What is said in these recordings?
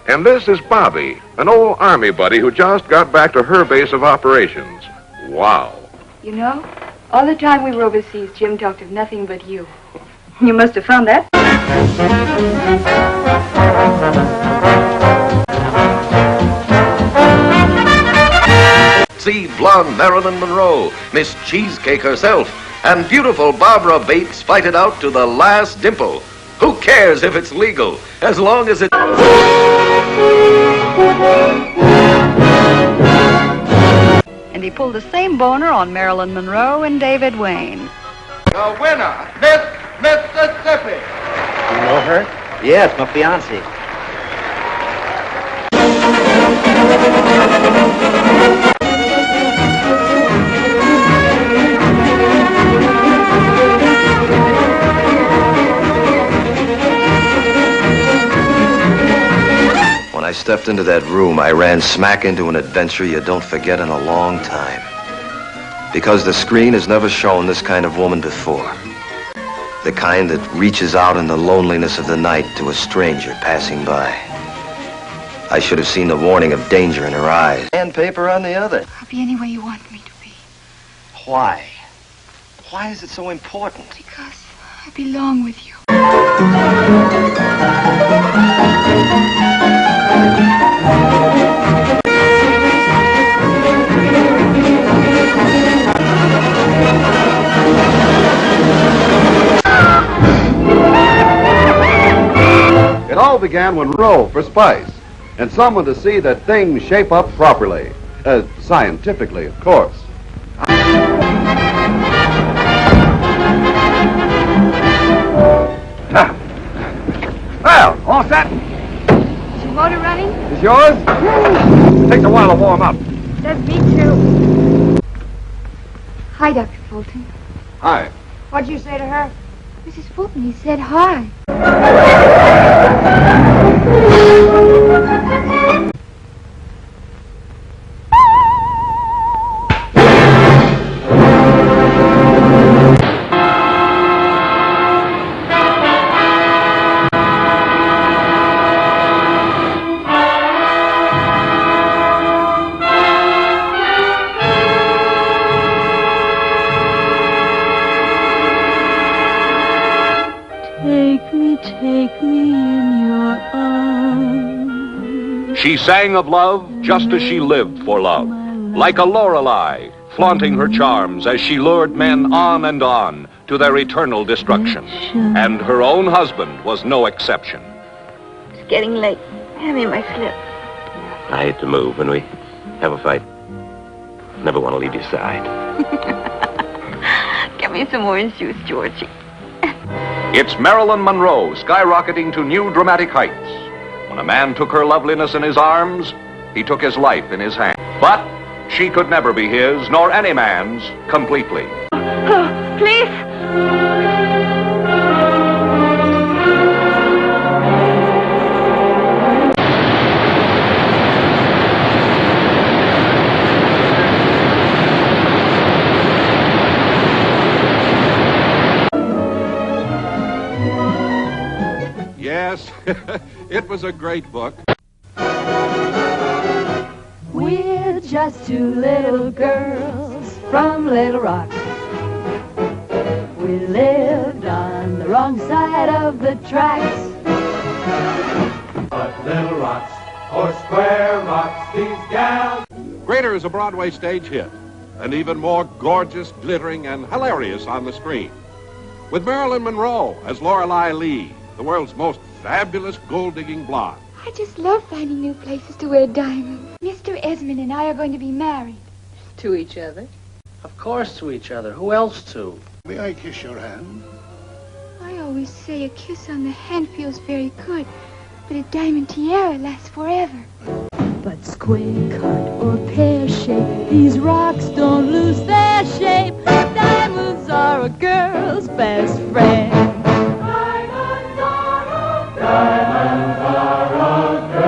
And this is Bobby, an old Army buddy who just got back to her base of operations. Wow. You know, all the time we were overseas, Jim talked of nothing but you. You must have found that. See blonde Marilyn Monroe, Miss Cheesecake herself, and beautiful Barbara Bates fight it out to the last dimple. Who cares if it's legal, as long as it... And he pulled the same boner on Marilyn Monroe and David Wayne. The winner, Miss Mississippi. You know her? Yes, my fiancée. When I stepped into that room, I ran smack into an adventure you don't forget in a long time. Because the screen has never shown this kind of woman before. The kind that reaches out in the loneliness of the night to a stranger passing by. I should have seen the warning of danger in her eyes. And paper on the other. I'll be any way you want me to be. Why? Why is it so important? Because I belong with you. It all began when Monroe for spice, and someone to see that things shape up properly, scientifically, of course. Well, all set? Is your motor running? Is yours? It takes a while to warm up. Does me too. Hi, Dr. Fulton. Hi. What'd you say to her? Mrs. Fulton, he said hi. Take me in your arms. She sang of love just as she lived for love, like a Lorelei, flaunting her charms as she lured men on and on to their eternal destruction. And her own husband was no exception. It's getting late. Hand me my slip. I hate to move when we have a fight. Never want to leave your side. Get me some orange juice, Georgie. It's Marilyn Monroe skyrocketing to new dramatic heights. When a man took her loveliness in his arms, he took his life in his hand. But she could never be his, nor any man's, completely. Oh, please. Yes, it was a great book. We're just two little girls from Little Rock. We lived on the wrong side of the tracks. But little rocks or square rocks, these gals. Greater is a Broadway stage hit, and even more gorgeous, glittering, and hilarious on the screen. With Marilyn Monroe as Lorelei Lee, the world's most fabulous gold-digging blonde. I just love finding new places to wear diamonds. Mr. Esmond and I are going to be married. To each other? Of course to each other. Who else to? May I kiss your hand? I always say a kiss on the hand feels very good, but a diamond tiara lasts forever. But square cut or pear shape, these rocks don't lose their shape. Diamonds are a girl's best friend. Diamonds are a girl.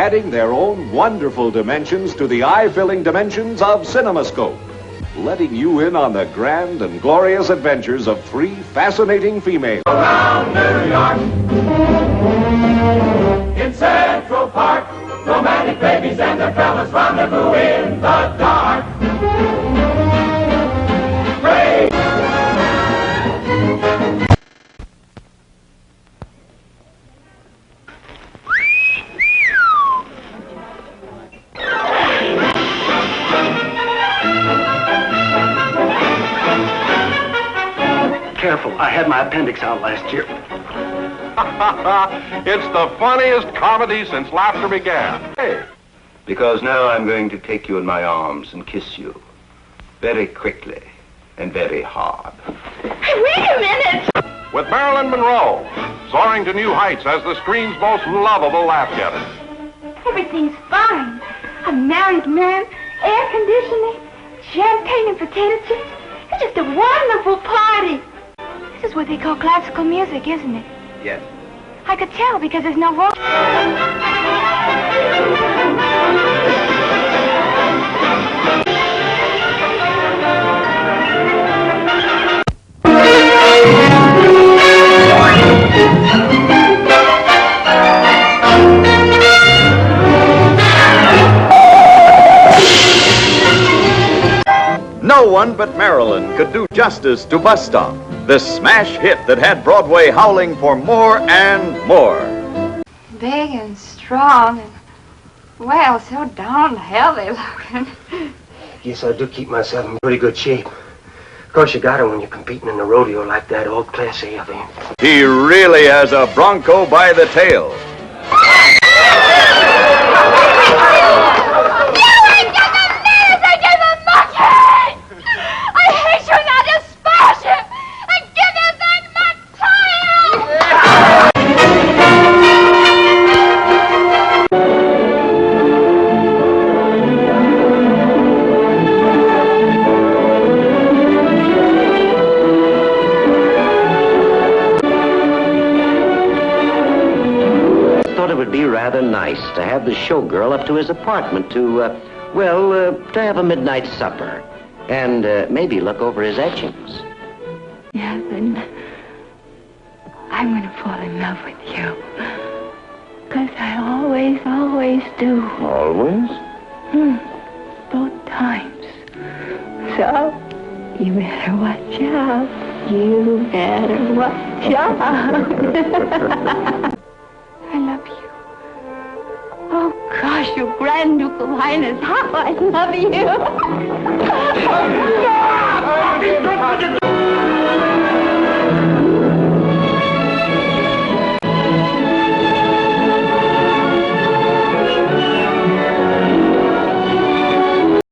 adding their own wonderful dimensions to the eye-filling dimensions of CinemaScope, letting you in on the grand and glorious adventures of three fascinating females. Around New York, in Central Park, romantic babies and their fellas rendezvous in the dark. Great. Careful, I had my appendix out last year. It's the funniest comedy since laughter began. Hey, because now I'm going to take you in my arms and kiss you. Very quickly and very hard. Hey, wait a minute! With Marilyn Monroe, soaring to new heights as the screen's most lovable laugh getter. Everything's fine. A married man, air conditioning, champagne and potato chips. It's just a wonderful party. This is what they call classical music, isn't it? Yes. I could tell because there's no voice. No one but Marilyn could do justice to Bus Stop, the smash hit that had Broadway howling for more and more. Big and strong and, well, so darn healthy looking. Yes, I do keep myself in pretty good shape. Of course, you got it when you're competing in a rodeo like that, all Class A of him. He really has a bronco by the tail. Rather nice to have the showgirl up to his apartment to have a midnight supper and maybe look over his etchings. Yes, and I'm going to fall in love with you. Because I always do. Always? Both times. So, you better watch out. You better watch out. I love you. Oh, gosh, your Grand Ducal Highness, how I love you.